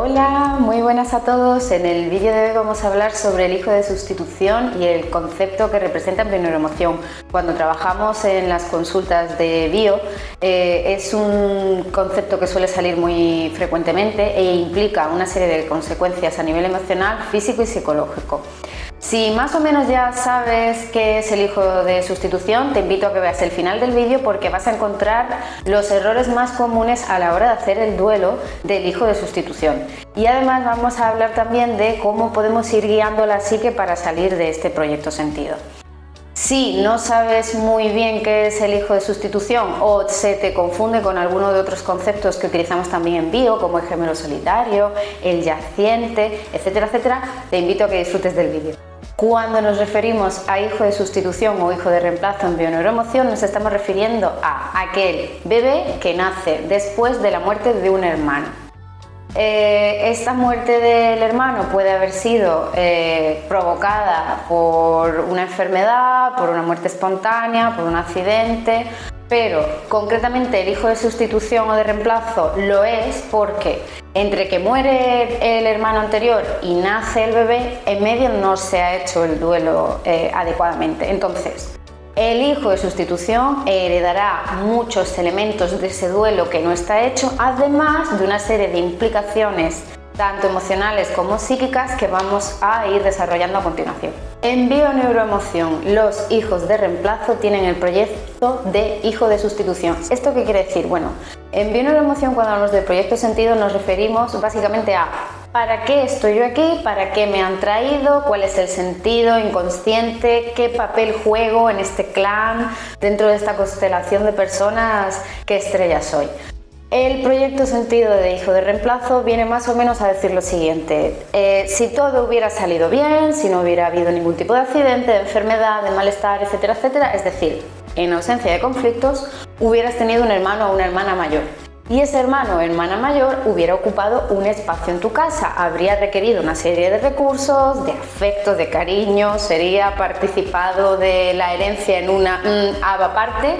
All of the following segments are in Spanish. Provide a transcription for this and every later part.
Hola, muy buenas a todos. En el vídeo de hoy vamos a hablar sobre el hijo de sustitución y el concepto que representa en bioneuroemoción. Cuando trabajamos en las consultas de bio, es un concepto que suele salir muy frecuentemente e implica una serie de consecuencias a nivel emocional, físico y psicológico. Si más o menos ya sabes qué es el hijo de sustitución, te invito a que veas el final del vídeo porque vas a encontrar los errores más comunes a la hora de hacer el duelo del hijo de sustitución. Y además vamos a hablar también de cómo podemos ir guiando la psique para salir de este proyecto sentido. Si no sabes muy bien qué es el hijo de sustitución o se te confunde con alguno de otros conceptos que utilizamos también en bio, como el gemelo solitario, el yaciente, etcétera, etcétera, te invito a que disfrutes del vídeo. Cuando nos referimos a hijo de sustitución o hijo de reemplazo en bioneuroemoción, nos estamos refiriendo a aquel bebé que nace después de la muerte de un hermano. Esta muerte del hermano puede haber sido provocada por una enfermedad, por una muerte espontánea, por un accidente, pero concretamente el hijo de sustitución o de reemplazo lo es porque entre que muere el hermano anterior y nace el bebé, en medio no se ha hecho el duelo adecuadamente. Entonces, el hijo de sustitución heredará muchos elementos de ese duelo que no está hecho, además de una serie de implicaciones tanto emocionales como psíquicas que vamos a ir desarrollando a continuación. En bioneuroemoción, los hijos de reemplazo tienen el proyecto de hijo de sustitución. ¿Esto qué quiere decir? Bueno, en bioneuroemoción, cuando hablamos del proyecto sentido, nos referimos básicamente a ¿para qué estoy yo aquí? ¿Para qué me han traído? ¿Cuál es el sentido inconsciente? ¿Qué papel juego en este clan, dentro de esta constelación de personas? ¿Qué estrella soy? El proyecto sentido de hijo de reemplazo viene más o menos a decir lo siguiente: si todo hubiera salido bien, si no hubiera habido ningún tipo de accidente, de enfermedad, de malestar, etcétera, etcétera, es decir, en ausencia de conflictos, hubieras tenido un hermano o una hermana mayor. Y ese hermano o hermana mayor hubiera ocupado un espacio en tu casa, habría requerido una serie de recursos, de afecto, de cariño, sería participado de la herencia en una aparte,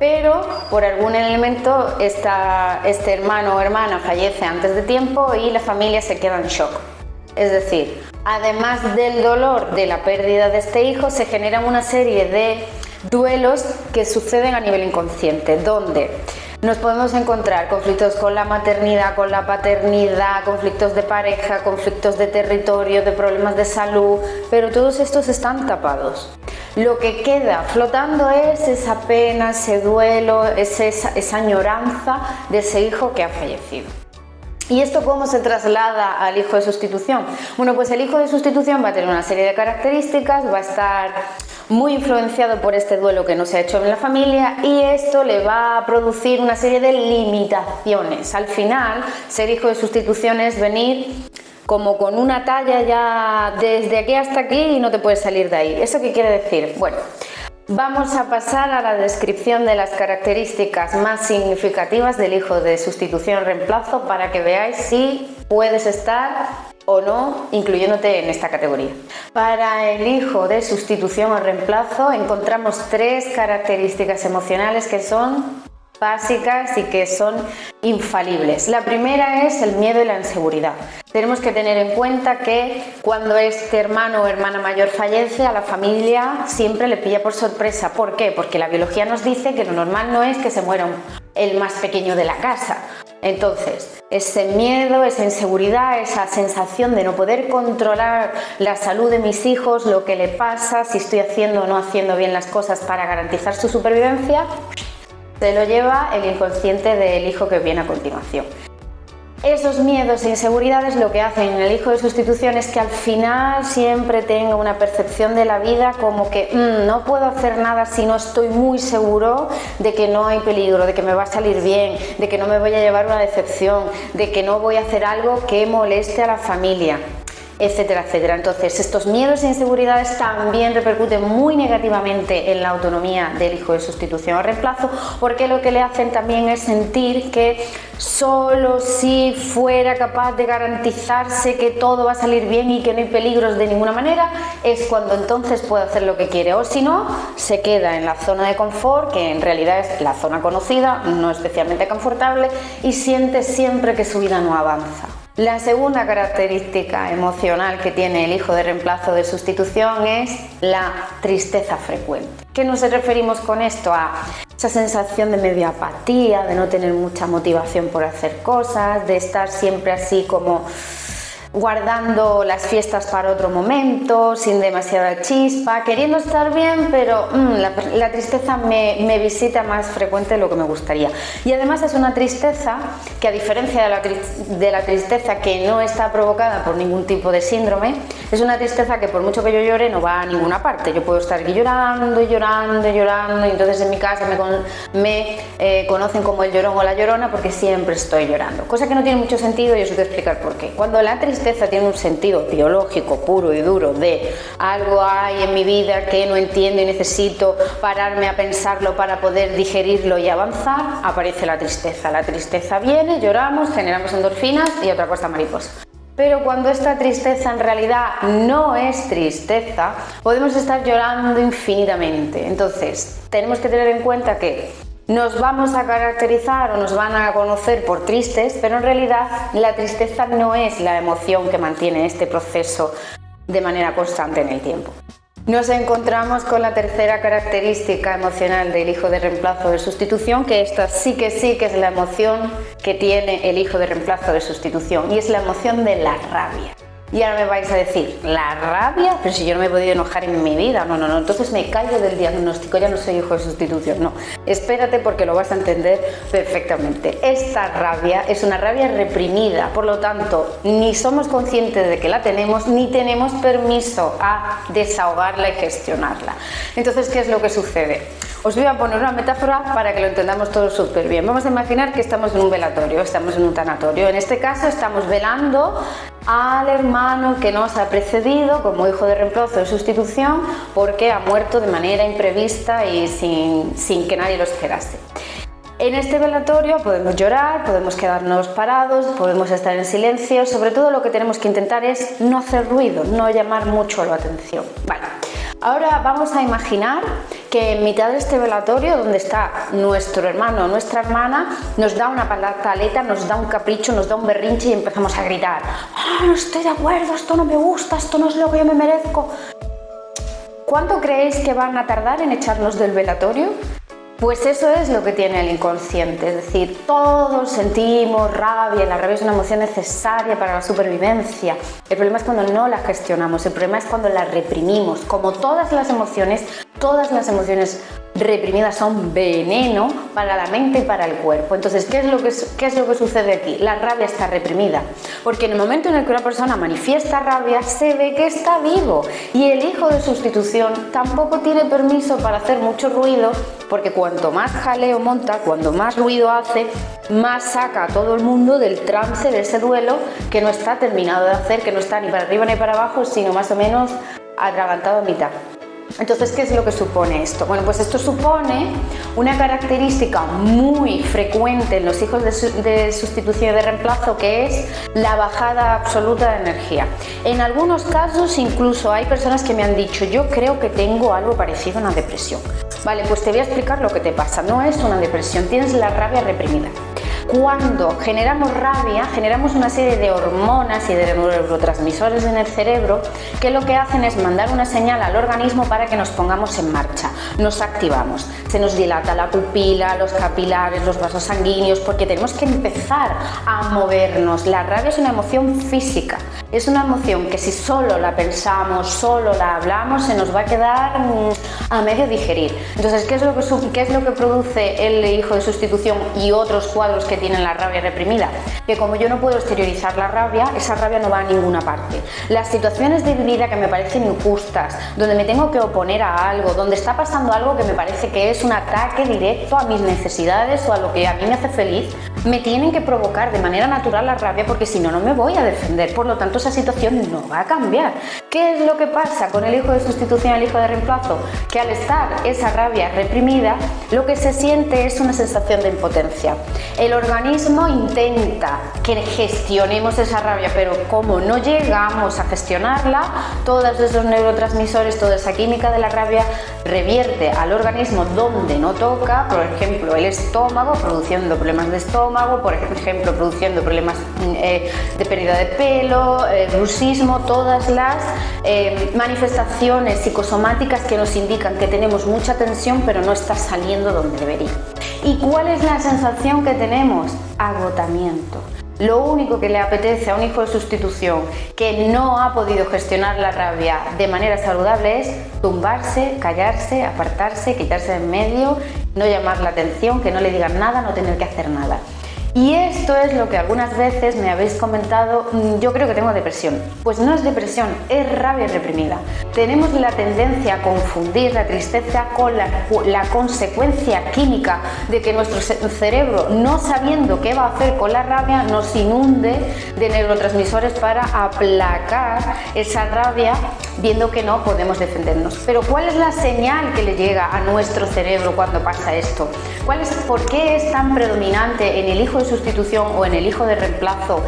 pero por algún elemento este hermano o hermana fallece antes de tiempo y la familia se queda en shock. Es decir, además del dolor de la pérdida de este hijo, se generan una serie de duelos que suceden a nivel inconsciente, donde nos podemos encontrar conflictos con la maternidad, con la paternidad, conflictos de pareja, conflictos de territorio, de problemas de salud, pero todos estos están tapados. Lo que queda flotando es esa pena, ese duelo, esa añoranza de ese hijo que ha fallecido. ¿Y esto cómo se traslada al hijo de sustitución? Bueno, pues el hijo de sustitución va a tener una serie de características, va a estar muy influenciado por este duelo que no se ha hecho en la familia y esto le va a producir una serie de limitaciones. Al final, ser hijo de sustitución es venir como con una talla ya desde aquí hasta aquí y no te puedes salir de ahí. ¿Eso qué quiere decir? Bueno, vamos a pasar a la descripción de las características más significativas del hijo de sustitución o reemplazo para que veáis si puedes estar o no incluyéndote en esta categoría. Para el hijo de sustitución o reemplazo encontramos tres características emocionales que son básicas y que son infalibles. La primera es el miedo y la inseguridad. Tenemos que tener en cuenta que cuando este hermano o hermana mayor fallece, a la familia siempre le pilla por sorpresa. ¿Por qué? Porque la biología nos dice que lo normal no es que se muera el más pequeño de la casa. Entonces, ese miedo, esa inseguridad, esa sensación de no poder controlar la salud de mis hijos, lo que le pasa, si estoy haciendo o no haciendo bien las cosas para garantizar su supervivencia, se lo lleva el inconsciente del hijo que viene a continuación. Esos miedos e inseguridades lo que hacen en el hijo de sustitución es que al final siempre tenga una percepción de la vida como que no puedo hacer nada si no estoy muy seguro de que no hay peligro, de que me va a salir bien, de que no me voy a llevar una decepción, de que no voy a hacer algo que moleste a la familia, etcétera, etcétera. Entonces, estos miedos e inseguridades también repercuten muy negativamente en la autonomía del hijo de sustitución o reemplazo, porque lo que le hacen también es sentir que solo si fuera capaz de garantizarse que todo va a salir bien y que no hay peligros de ninguna manera, es cuando entonces puede hacer lo que quiere, o si no, se queda en la zona de confort, que en realidad es la zona conocida, no especialmente confortable, y siente siempre que su vida no avanza. La segunda característica emocional que tiene el hijo de reemplazo de sustitución es la tristeza frecuente. ¿Qué nos referimos con esto? A esa sensación de medio apatía, de no tener mucha motivación por hacer cosas, de estar siempre así como guardando las fiestas para otro momento, sin demasiada chispa, queriendo estar bien, pero la tristeza me visita más frecuente de lo que me gustaría. Y además es una tristeza que, a diferencia de la tristeza que no está provocada por ningún tipo de síndrome, es una tristeza que por mucho que yo llore no va a ninguna parte. Yo puedo estar aquí llorando y llorando y llorando, y entonces en mi casa me conocen como el llorón o la llorona porque siempre estoy llorando, cosa que no tiene mucho sentido y os voy a explicar por qué. Cuando la tristeza tiene un sentido biológico puro y duro de algo hay en mi vida que no entiendo y necesito pararme a pensarlo para poder digerirlo y avanzar, aparece la tristeza. La tristeza viene, lloramos, generamos endorfinas y otra cosa mariposa. Pero cuando esta tristeza en realidad no es tristeza, podemos estar llorando infinitamente. Entonces, tenemos que tener en cuenta que nos vamos a caracterizar o nos van a conocer por tristes, pero en realidad la tristeza no es la emoción que mantiene este proceso de manera constante en el tiempo. Nos encontramos con la tercera característica emocional del hijo de reemplazo de sustitución, que esta sí que es la emoción que tiene el hijo de reemplazo de sustitución, y es la emoción de la rabia. Y ahora me vais a decir, ¿la rabia? Pero si yo no me he podido enojar en mi vida. No, entonces me caigo del diagnóstico, ya no soy hijo de sustitución. No, espérate porque lo vas a entender perfectamente. Esta rabia es una rabia reprimida, por lo tanto, ni somos conscientes de que la tenemos, ni tenemos permiso a desahogarla y gestionarla. Entonces, ¿qué es lo que sucede? Os voy a poner una metáfora para que lo entendamos todos súper bien. Vamos a imaginar que estamos en un velatorio, estamos en un tanatorio. En este caso estamos velando al hermano que nos ha precedido como hijo de reemplazo de sustitución porque ha muerto de manera imprevista y sin que nadie lo esperase. En este velatorio podemos llorar, podemos quedarnos parados, podemos estar en silencio. Sobre todo lo que tenemos que intentar es no hacer ruido, no llamar mucho la atención. Vale. Ahora vamos a imaginar que en mitad de este velatorio, donde está nuestro hermano o nuestra hermana, nos da una pataleta, nos da un capricho, nos da un berrinche y empezamos a gritar: ¡Ah, no estoy de acuerdo! Esto no me gusta, esto no es lo que yo me merezco. ¿Cuánto creéis que van a tardar en echarnos del velatorio? Pues eso es lo que tiene el inconsciente, es decir, todos sentimos rabia, la rabia es una emoción necesaria para la supervivencia. El problema es cuando no la gestionamos, el problema es cuando la reprimimos. Como todas las emociones reprimidas son veneno para la mente y para el cuerpo. Entonces, ¿qué es lo que sucede aquí? La rabia está reprimida, porque en el momento en el que una persona manifiesta rabia, se ve que está vivo, y el hijo de sustitución tampoco tiene permiso para hacer mucho ruido, porque cuanto más jaleo monta, cuanto más ruido hace, más saca a todo el mundo del trance de ese duelo que no está terminado de hacer, que no está ni para arriba ni para abajo, sino más o menos atragantado a mitad. Entonces, ¿qué es lo que supone esto? Bueno, pues esto supone una característica muy frecuente en los hijos de sustitución y de reemplazo, que es la bajada absoluta de energía. En algunos casos incluso hay personas que me han dicho: yo creo que tengo algo parecido a una depresión. Vale, pues te voy a explicar lo que te pasa. No es una depresión, tienes la rabia reprimida. Cuando generamos rabia, generamos una serie de hormonas y de neurotransmisores en el cerebro que lo que hacen es mandar una señal al organismo para que nos pongamos en marcha, nos activamos, se nos dilata la pupila, los capilares, los vasos sanguíneos, porque tenemos que empezar a movernos. La rabia es una emoción física, es una emoción que si solo la pensamos, solo la hablamos, se nos va a quedar a medio digerir. Entonces, ¿qué es lo que produce el hijo de sustitución y otros cuadros que tienen la rabia reprimida? Que como yo no puedo exteriorizar la rabia, esa rabia no va a ninguna parte. Las situaciones de vida que me parecen injustas, donde me tengo que oponer a algo, donde está pasando algo que me parece que es un ataque directo a mis necesidades o a lo que a mí me hace feliz, me tienen que provocar de manera natural la rabia, porque si no, no me voy a defender. Por lo tanto, esa situación no va a cambiar. ¿Qué es lo que pasa con el hijo de sustitución y el hijo de reemplazo? Que al estar esa rabia reprimida, lo que se siente es una sensación de impotencia. El organismo intenta que gestionemos esa rabia, pero como no llegamos a gestionarla, todos esos neurotransmisores, toda esa química de la rabia revierte al organismo donde no toca, por ejemplo el estómago, produciendo problemas de estómago, por ejemplo produciendo problemas de pérdida de pelo, bruxismo, todas las manifestaciones psicosomáticas que nos indican que tenemos mucha tensión pero no está saliendo donde debería. ¿Y cuál es la sensación que tenemos? Agotamiento. Lo único que le apetece a un hijo de sustitución que no ha podido gestionar la rabia de manera saludable es tumbarse, callarse, apartarse, quitarse de en medio, no llamar la atención, que no le digan nada, no tener que hacer nada. Y esto es lo que algunas veces me habéis comentado, yo creo que tengo depresión. Pues no es depresión, es rabia reprimida. Tenemos la tendencia a confundir la tristeza con la consecuencia química de que nuestro cerebro, no sabiendo qué va a hacer con la rabia, nos inunde de neurotransmisores para aplacar esa rabia, viendo que no podemos defendernos. Pero ¿cuál es la señal que le llega a nuestro cerebro cuando pasa esto? ¿Por qué es tan predominante en el hijo de sustitución o en el hijo de reemplazo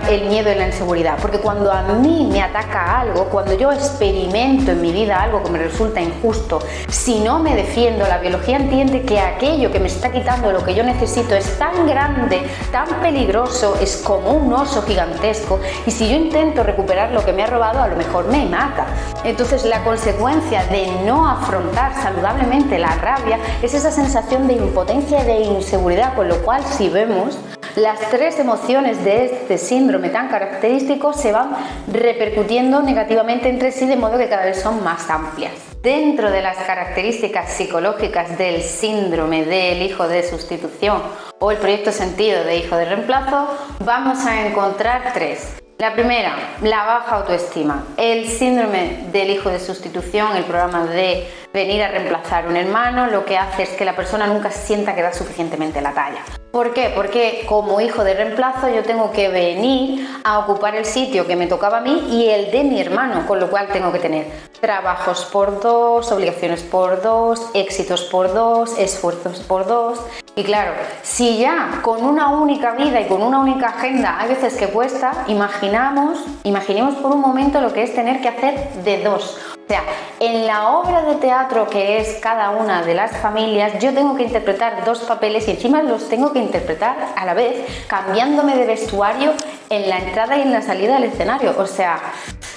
el miedo y la inseguridad? Porque cuando a mí me ataca algo, cuando yo experimento en mi vida algo que me resulta injusto, si no me defiendo, la biología entiende que aquello que me está quitando lo que yo necesito es tan grande, tan peligroso, es como un oso gigantesco, y si yo intento recuperar lo que me ha robado, a lo mejor me mata. Entonces la consecuencia de no afrontar saludablemente la rabia es esa sensación de impotencia y de inseguridad, con lo cual si vemos las tres emociones de este síndrome tan característico se van repercutiendo negativamente entre sí, de modo que cada vez son más amplias. Dentro de las características psicológicas del síndrome del hijo de sustitución o el proyecto sentido de hijo de reemplazo, vamos a encontrar tres. La primera, la baja autoestima. El síndrome del hijo de sustitución, el programa de venir a reemplazar un hermano, lo que hace es que la persona nunca sienta que da suficientemente la talla. ¿Por qué? Porque como hijo de reemplazo yo tengo que venir a ocupar el sitio que me tocaba a mí y el de mi hermano, con lo cual tengo que tener trabajos por dos, obligaciones por dos, éxitos por dos, esfuerzos por dos. Y claro, si ya con una única vida y con una única agenda hay veces que cuesta, imaginemos por un momento lo que es tener que hacer de dos. O sea, en la obra de teatro que es cada una de las familias, yo tengo que interpretar dos papeles y encima los tengo que interpretar a la vez, cambiándome de vestuario en la entrada y en la salida del escenario. O sea,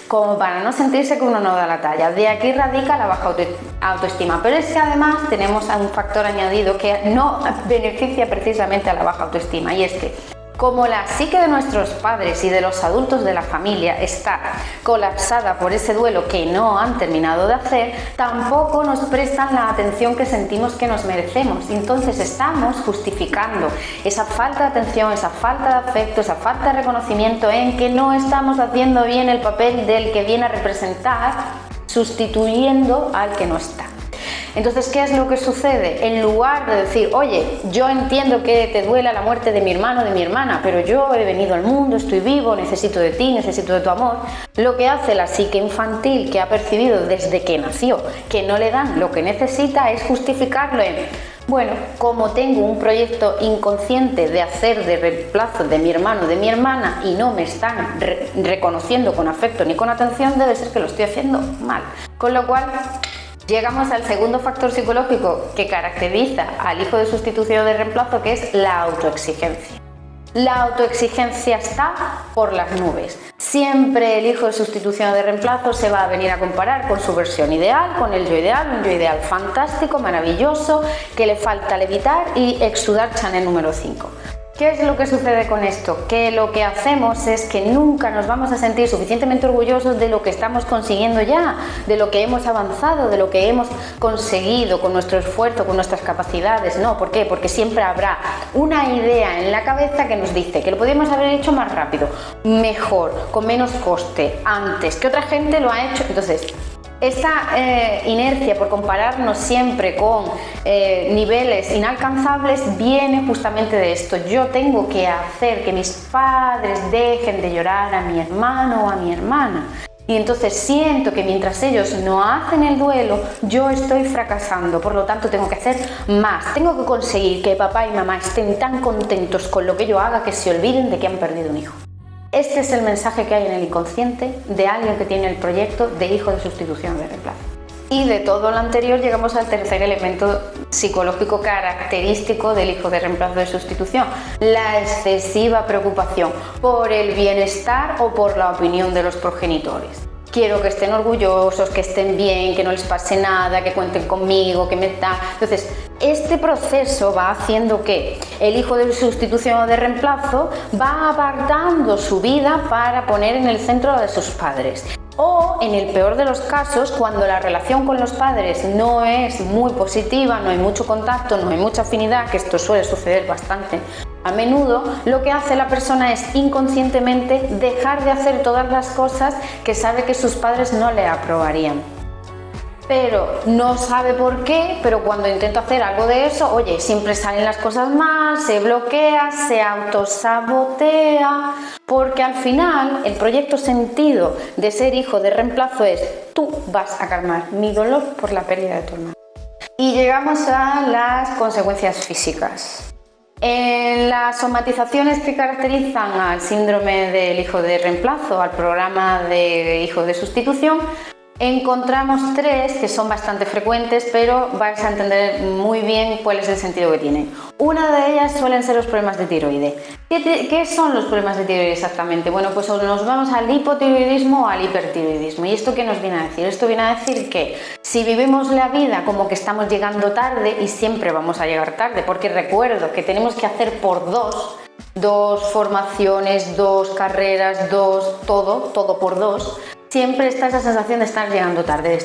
como para no sentirse que uno no da la talla. De aquí radica la baja autoestima. Pero es que además tenemos un factor añadido que no beneficia precisamente a la baja autoestima, y es que como la psique de nuestros padres y de los adultos de la familia está colapsada por ese duelo que no han terminado de hacer, tampoco nos prestan la atención que sentimos que nos merecemos. Entonces estamos justificando esa falta de atención, esa falta de afecto, esa falta de reconocimiento en que no estamos haciendo bien el papel del que viene a representar, sustituyendo al que no está. Entonces, ¿qué es lo que sucede? En lugar de decir, oye, yo entiendo que te duela la muerte de mi hermano o de mi hermana, pero yo he venido al mundo, estoy vivo, necesito de ti, necesito de tu amor, lo que hace la psique infantil, que ha percibido desde que nació que no le dan lo que necesita, es justificarlo en, bueno, como tengo un proyecto inconsciente de hacer de reemplazo de mi hermano o de mi hermana y no me están reconociendo con afecto ni con atención, debe ser que lo estoy haciendo mal. Con lo cual, llegamos al segundo factor psicológico que caracteriza al hijo de sustitución o de reemplazo, que es la autoexigencia. La autoexigencia está por las nubes. Siempre el hijo de sustitución o de reemplazo se va a venir a comparar con su versión ideal, con el yo ideal, un yo ideal fantástico, maravilloso, que le falta levitar y exudar Chanel número 5. ¿Qué es lo que sucede con esto? Que lo que hacemos es que nunca nos vamos a sentir suficientemente orgullosos de lo que estamos consiguiendo ya, de lo que hemos avanzado, de lo que hemos conseguido con nuestro esfuerzo, con nuestras capacidades. No, ¿por qué? Porque siempre habrá una idea en la cabeza que nos dice que lo podríamos haber hecho más rápido, mejor, con menos coste, antes, que otra gente lo ha hecho. Entonces, esta inercia por compararnos siempre con niveles inalcanzables viene justamente de esto. Yo tengo que hacer que mis padres dejen de llorar a mi hermano o a mi hermana. Y entonces siento que mientras ellos no hacen el duelo, yo estoy fracasando. Por lo tanto, tengo que hacer más. Tengo que conseguir que papá y mamá estén tan contentos con lo que yo haga que se olviden de que han perdido un hijo. Este es el mensaje que hay en el inconsciente de alguien que tiene el proyecto de hijo de sustitución o de reemplazo. Y de todo lo anterior llegamos al tercer elemento psicológico característico del hijo de reemplazo de sustitución: la excesiva preocupación por el bienestar o por la opinión de los progenitores. Quiero que estén orgullosos, que estén bien, que no les pase nada, que cuenten conmigo, que me dan. Entonces, este proceso va haciendo que el hijo de sustitución o de reemplazo va apartando su vida para poner en el centro la de sus padres. O, en el peor de los casos, cuando la relación con los padres no es muy positiva, no hay mucho contacto, no hay mucha afinidad, que esto suele suceder bastante a menudo, lo que hace la persona es inconscientemente dejar de hacer todas las cosas que sabe que sus padres no le aprobarían. Pero no sabe por qué, pero cuando intenta hacer algo de eso, oye, siempre salen las cosas mal, se bloquea, se autosabotea, porque al final el proyecto sentido de ser hijo de reemplazo es: tú vas a calmar mi dolor por la pérdida de tu hermano. Y llegamos a las consecuencias físicas. En las somatizaciones que caracterizan al síndrome del hijo de reemplazo, al programa de hijo de sustitución, encontramos tres que son bastante frecuentes, pero vais a entender muy bien cuál es el sentido que tienen. Una de ellas suelen ser los problemas de tiroides. ¿Qué son los problemas de tiroides exactamente? Bueno, pues nos vamos al hipotiroidismo o al hipertiroidismo. ¿Y esto qué nos viene a decir? Esto viene a decir que si vivimos la vida como que estamos llegando tarde, y siempre vamos a llegar tarde, porque recuerdo que tenemos que hacer por dos formaciones, dos carreras, todo por dos. Siempre está esa sensación de estar llegando tarde,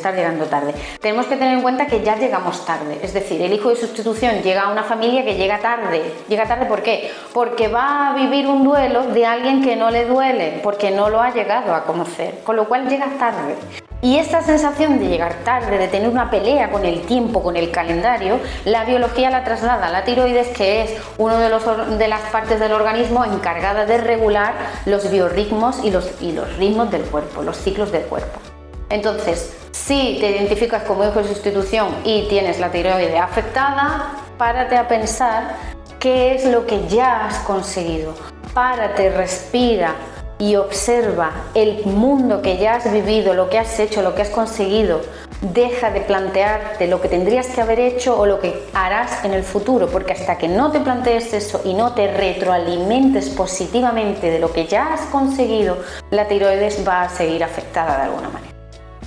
Tenemos que tener en cuenta que ya llegamos tarde, es decir, el hijo de sustitución llega a una familia que llega tarde. ¿Llega tarde por qué? Porque va a vivir un duelo de alguien que no le duele, porque no lo ha llegado a conocer, con lo cual llega tarde. Y esta sensación de llegar tarde, de tener una pelea con el tiempo, con el calendario, la biología la traslada a la tiroides, que es una de las partes del organismo encargada de regular los biorritmos y los ritmos del cuerpo, los ciclos del cuerpo. Entonces, si te identificas como hijo de sustitución y tienes la tiroide afectada, párate a pensar qué es lo que ya has conseguido. Párate, respira y observa el mundo que ya has vivido, lo que has hecho, lo que has conseguido. Deja de plantearte lo que tendrías que haber hecho o lo que harás en el futuro, porque hasta que no te plantees eso y no te retroalimentes positivamente de lo que ya has conseguido, la tiroides va a seguir afectada de alguna manera.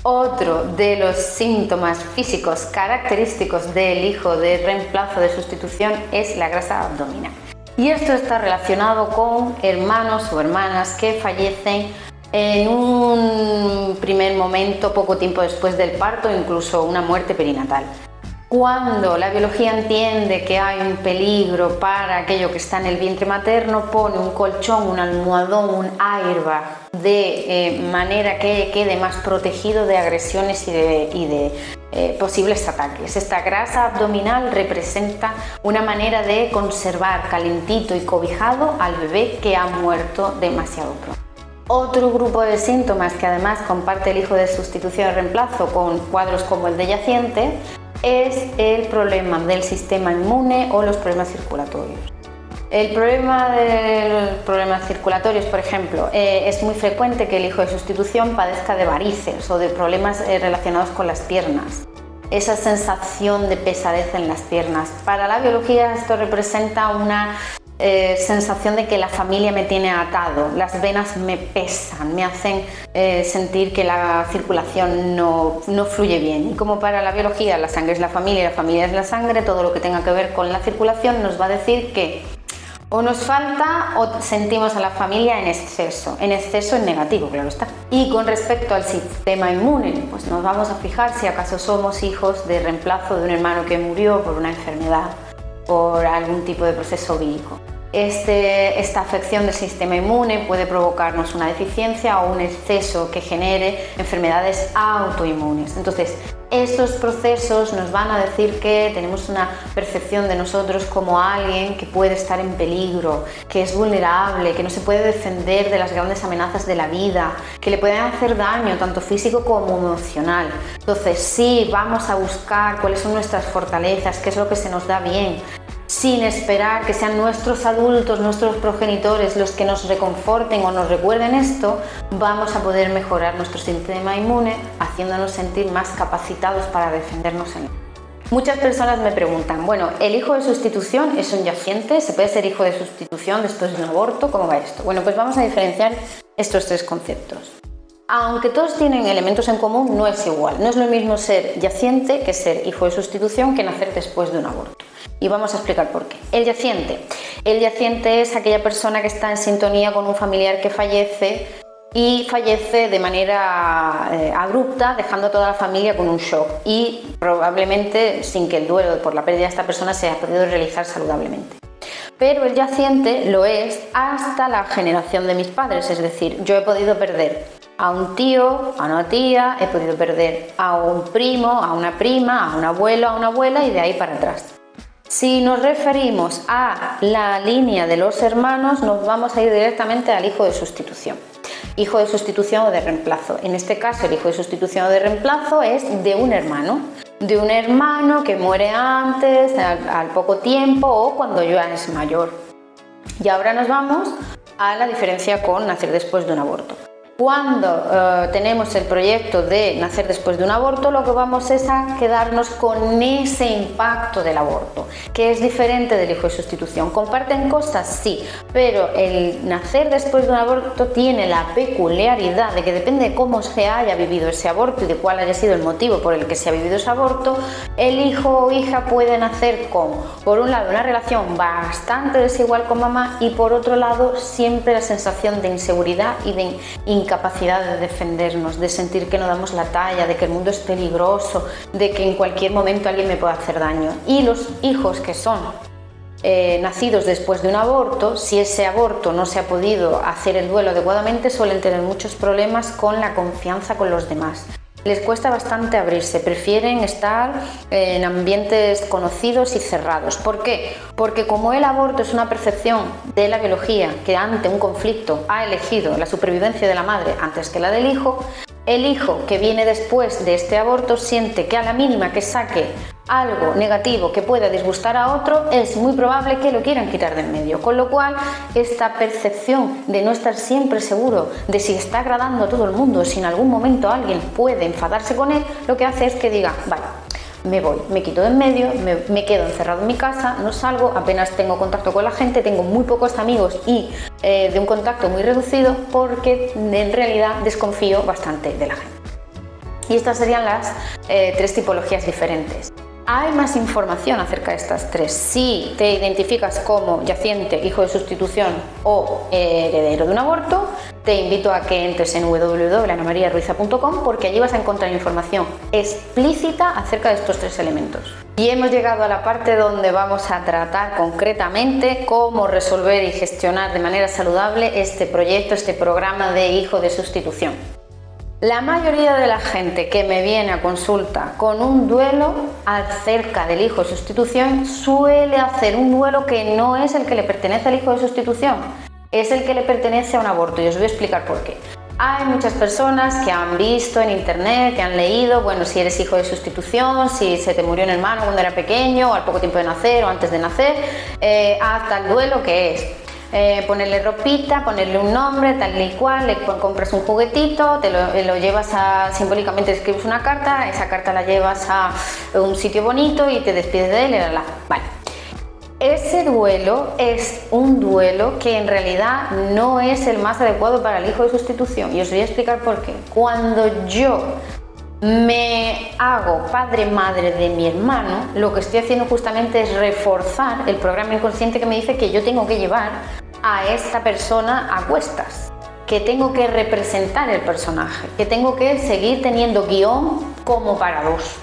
Otro de los síntomas físicos característicos del hijo de reemplazo de sustitución es la grasa abdominal. Y esto está relacionado con hermanos o hermanas que fallecen en un primer momento, poco tiempo después del parto, incluso una muerte perinatal. Cuando la biología entiende que hay un peligro para aquello que está en el vientre materno, pone un colchón, un almohadón, un airbag, de manera que quede más protegido de agresiones y de posibles ataques. Esta grasa abdominal representa una manera de conservar calentito y cobijado al bebé que ha muerto demasiado pronto. Otro grupo de síntomas que además comparte el hijo de sustitución y reemplazo con cuadros como el de yaciente es el problema del sistema inmune o los problemas circulatorios. El problema de los problemas circulatorios, por ejemplo, es muy frecuente que el hijo de sustitución padezca de varices o de problemas relacionados con las piernas. Esa sensación de pesadez en las piernas. Para la biología esto representa una sensación de que la familia me tiene atado, las venas me pesan, me hacen sentir que la circulación no fluye bien. Y como para la biología la sangre es la familia es la sangre, todo lo que tenga que ver con la circulación nos va a decir que o nos falta o sentimos a la familia en exceso en negativo, claro está. Y con respecto al sistema inmune, pues nos vamos a fijar si acaso somos hijos de reemplazo de un hermano que murió por una enfermedad, por algún tipo de proceso vírico. Esta afección del sistema inmune puede provocarnos una deficiencia o un exceso que genere enfermedades autoinmunes. Entonces, estos procesos nos van a decir que tenemos una percepción de nosotros como alguien que puede estar en peligro, que es vulnerable, que no se puede defender de las grandes amenazas de la vida, que le pueden hacer daño tanto físico como emocional. Entonces, sí, vamos a buscar cuáles son nuestras fortalezas, qué es lo que se nos da bien. sin esperar que sean nuestros adultos, nuestros progenitores los que nos reconforten o nos recuerden esto, vamos a poder mejorar nuestro sistema inmune, haciéndonos sentir más capacitados para defendernos en él. Muchas personas me preguntan, bueno, ¿el hijo de sustitución es un yaciente? ¿Se puede ser hijo de sustitución después de un aborto? ¿Cómo va esto? Bueno, pues vamos a diferenciar estos tres conceptos. Aunque todos tienen elementos en común, no es igual. No es lo mismo ser yaciente que ser hijo de sustitución que nacer después de un aborto. Y vamos a explicar por qué. El yaciente es aquella persona que está en sintonía con un familiar que fallece y fallece de manera abrupta, dejando a toda la familia con un shock y probablemente sin que el duelo por la pérdida de esta persona se haya podido realizar saludablemente. Pero el yaciente lo es hasta la generación de mis padres, es decir, yo he podido perder a un tío, a una tía, he podido perder a un primo, a una prima, a un abuelo, a una abuela y de ahí para atrás. Si nos referimos a la línea de los hermanos, nos vamos a ir directamente al hijo de sustitución. Hijo de sustitución o de reemplazo. En este caso, el hijo de sustitución o de reemplazo es de un hermano que muere antes, al poco tiempo o cuando ya es mayor. Y ahora nos vamos a la diferencia con nacer después de un aborto. Cuando tenemos el proyecto de nacer después de un aborto, lo que vamos es a quedarnos con ese impacto del aborto, que es diferente del hijo de sustitución. ¿Comparten cosas? Sí, pero el nacer después de un aborto tiene la peculiaridad de que depende de cómo se haya vivido ese aborto y de cuál haya sido el motivo por el que se ha vivido ese aborto, el hijo o hija puede nacer con, por un lado, una relación bastante desigual con mamá y por otro lado, siempre la sensación de inseguridad y de incapacidad de defendernos, de sentir que no damos la talla, de que el mundo es peligroso, de que en cualquier momento alguien me puede hacer daño. Y los hijos que son nacidos después de un aborto, si ese aborto no se ha podido hacer el duelo adecuadamente, suelen tener muchos problemas con la confianza con los demás. Les cuesta bastante abrirse, prefieren estar en ambientes conocidos y cerrados. ¿Por qué? Porque como el aborto es una percepción de la biología que ante un conflicto ha elegido la supervivencia de la madre antes que la del hijo, el hijo que viene después de este aborto siente que a la mínima que saque algo negativo que pueda disgustar a otro, es muy probable que lo quieran quitar de en medio. Con lo cual, esta percepción de no estar siempre seguro de si está agradando a todo el mundo, si en algún momento alguien puede enfadarse con él, lo que hace es que diga, vale, me voy, me quito de en medio, me quedo encerrado en mi casa, no salgo, apenas tengo contacto con la gente, tengo muy pocos amigos y de un contacto muy reducido porque en realidad desconfío bastante de la gente. Y estas serían las tres tipologías diferentes. Hay más información acerca de estas tres. Si te identificas como yaciente, hijo de sustitución o heredero de un aborto, te invito a que entres en www.anamariaruiza.com porque allí vas a encontrar información explícita acerca de estos tres elementos. Y hemos llegado a la parte donde vamos a tratar concretamente cómo resolver y gestionar de manera saludable este proyecto, este programa de hijo de sustitución. La mayoría de la gente que me viene a consulta con un duelo acerca del hijo de sustitución suele hacer un duelo que no es el que le pertenece al hijo de sustitución, es el que le pertenece a un aborto y os voy a explicar por qué. Hay muchas personas que han visto en internet, que han leído, bueno, si eres hijo de sustitución, si se te murió un hermano cuando era pequeño o al poco tiempo de nacer o antes de nacer, haz tal duelo que es ponerle ropita, ponerle un nombre, tal y cual, le compras un juguetito, lo llevas simbólicamente escribes una carta, esa carta la llevas a un sitio bonito y te despides de él y vale. Ese duelo es un duelo que en realidad no es el más adecuado para el hijo de sustitución y os voy a explicar por qué. Cuando yo me hago padre-madre de mi hermano, lo que estoy haciendo justamente es reforzar el programa inconsciente que me dice que yo tengo que llevar a esta persona a cuestas, que tengo que representar el personaje, que tengo que seguir teniendo guión como para dos.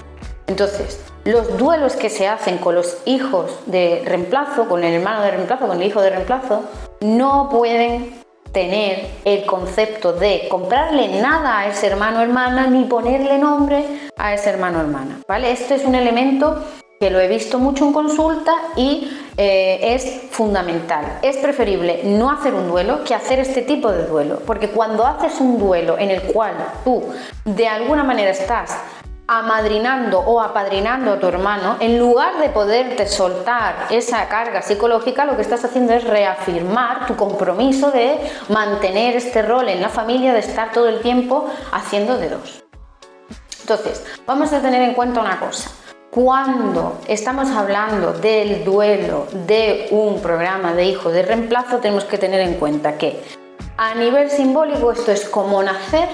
Entonces, los duelos que se hacen con los hijos de reemplazo, con el hermano de reemplazo, con el hijo de reemplazo, no pueden tener el concepto de comprarle nada a ese hermano o hermana ni ponerle nombre a ese hermano o hermana, ¿vale? Esto es un elemento que lo he visto mucho en consulta y es fundamental. Es preferible no hacer un duelo que hacer este tipo de duelo, porque cuando haces un duelo en el cual tú de alguna manera estás amadrinando o apadrinando a tu hermano, en lugar de poderte soltar esa carga psicológica, lo que estás haciendo es reafirmar tu compromiso de mantener este rol en la familia, de estar todo el tiempo haciendo de dos. Entonces, vamos a tener en cuenta una cosa. Cuando estamos hablando del duelo de un programa de hijo de reemplazo, tenemos que tener en cuenta que a nivel simbólico esto es como nacer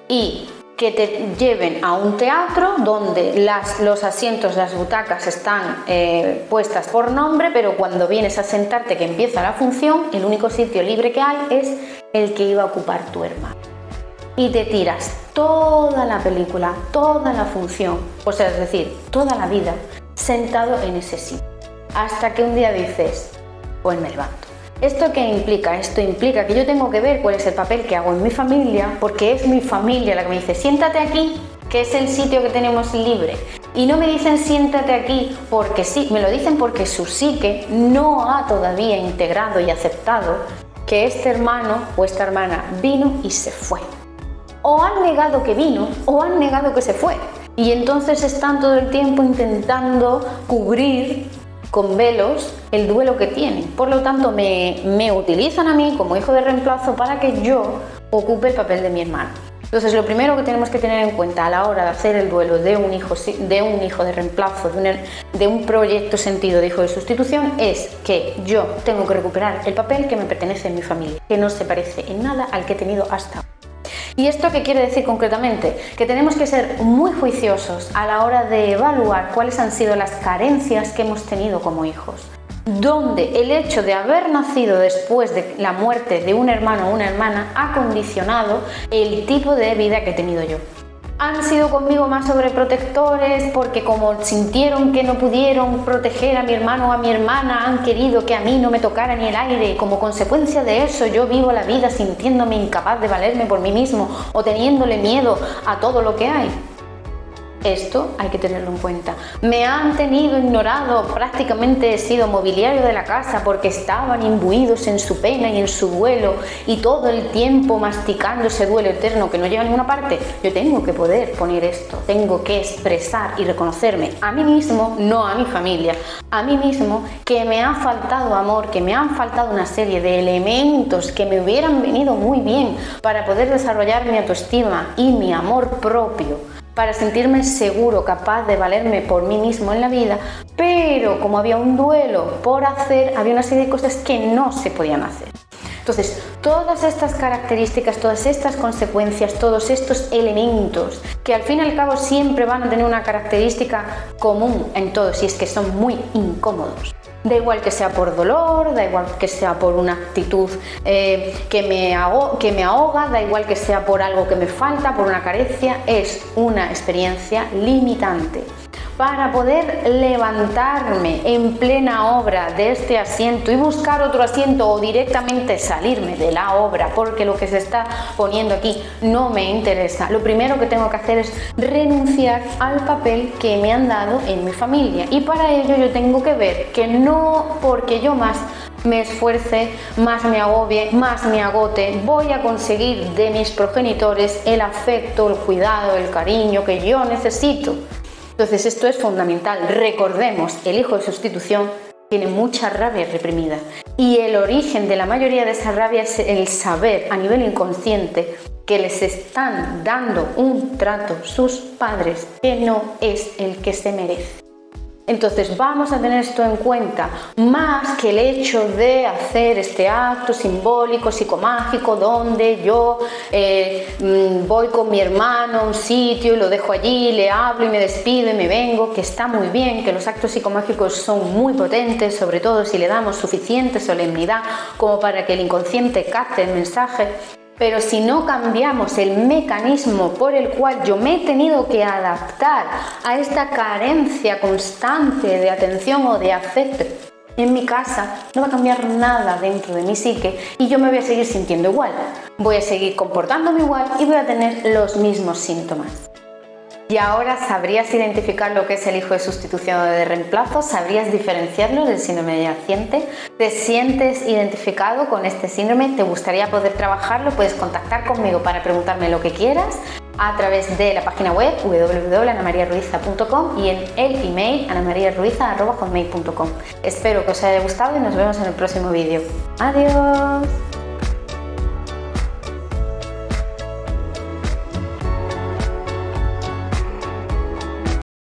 y que te lleven a un teatro donde los asientos, las butacas están puestas por nombre, pero cuando vienes a sentarte, que empieza la función, el único sitio libre que hay es el que iba a ocupar tu hermano. Y te tiras toda la película, toda la función, o sea, es decir, toda la vida, sentado en ese sitio, hasta que un día dices, pues me levanto. ¿Esto qué implica? Esto implica que yo tengo que ver cuál es el papel que hago en mi familia, porque es mi familia la que me dice, siéntate aquí, que es el sitio que tenemos libre. Y no me dicen siéntate aquí porque sí, me lo dicen porque su psique no ha todavía integrado y aceptado que este hermano o esta hermana vino y se fue. O han negado que vino o han negado que se fue. Y entonces están todo el tiempo intentando cubrir con velos el duelo que tienen. Por lo tanto, me utilizan a mí como hijo de reemplazo para que yo ocupe el papel de mi hermano. Entonces, lo primero que tenemos que tener en cuenta a la hora de hacer el duelo de un hijo de reemplazo, de un proyecto sentido de hijo de sustitución, es que yo tengo que recuperar el papel que me pertenece en mi familia, que no se parece en nada al que he tenido hasta ahora. ¿Y esto qué quiere decir concretamente? Que tenemos que ser muy juiciosos a la hora de evaluar cuáles han sido las carencias que hemos tenido como hijos. Donde el hecho de haber nacido después de la muerte de un hermano o una hermana ha condicionado el tipo de vida que he tenido yo. Han sido conmigo más sobreprotectores porque como sintieron que no pudieron proteger a mi hermano o a mi hermana, han querido que a mí no me tocara ni el aire y como consecuencia de eso yo vivo la vida sintiéndome incapaz de valerme por mí mismo o teniéndole miedo a todo lo que hay. Esto hay que tenerlo en cuenta. Me han tenido ignorado, prácticamente he sido mobiliario de la casa porque estaban imbuidos en su pena y en su duelo y todo el tiempo masticando ese duelo eterno que no llega a ninguna parte. Yo tengo que poder poner esto, tengo que expresar y reconocerme a mí mismo, no a mi familia, a mí mismo, que me ha faltado amor, que me han faltado una serie de elementos que me hubieran venido muy bien para poder desarrollar mi autoestima y mi amor propio, para sentirme seguro, capaz de valerme por mí mismo en la vida, pero como había un duelo por hacer, había una serie de cosas que no se podían hacer. Entonces, todas estas características, todas estas consecuencias, todos estos elementos, que al fin y al cabo siempre van a tener una característica común en todos, y es que son muy incómodos. Da igual que sea por dolor, da igual que sea por una actitud que me ahoga, da igual que sea por algo que me falta, por una carencia, es una experiencia limitante. Para poder levantarme en plena obra de este asiento y buscar otro asiento o directamente salirme de la obra porque lo que se está poniendo aquí no me interesa, lo primero que tengo que hacer es renunciar al papel que me han dado en mi familia, y para ello yo tengo que ver que no porque yo más me esfuerce, más me agobie, más me agote, voy a conseguir de mis progenitores el afecto, el cuidado, el cariño que yo necesito. Entonces esto es fundamental. Recordemos, el hijo de sustitución tiene mucha rabia reprimida y el origen de la mayoría de esa rabia es el saber a nivel inconsciente que les están dando un trato sus padres que no es el que se merece. Entonces vamos a tener esto en cuenta, más que el hecho de hacer este acto simbólico, psicomágico, donde yo voy con mi hermano a un sitio y lo dejo allí, le hablo y me despido y me vengo, que está muy bien, que los actos psicomágicos son muy potentes, sobre todo si le damos suficiente solemnidad como para que el inconsciente capte el mensaje. Pero si no cambiamos el mecanismo por el cual yo me he tenido que adaptar a esta carencia constante de atención o de afecto en mi casa, no va a cambiar nada dentro de mi psique y yo me voy a seguir sintiendo igual. Voy a seguir comportándome igual y voy a tener los mismos síntomas. Y ahora, ¿sabrías identificar lo que es el hijo de sustitución o de reemplazo? ¿Sabrías diferenciarlo del síndrome de yaciente? ¿Te sientes identificado con este síndrome? ¿Te gustaría poder trabajarlo? Puedes contactar conmigo para preguntarme lo que quieras a través de la página web www.anamariaruiza.com y en el email anamariaruiza@hotmail.com. Espero que os haya gustado y nos vemos en el próximo vídeo. ¡Adiós!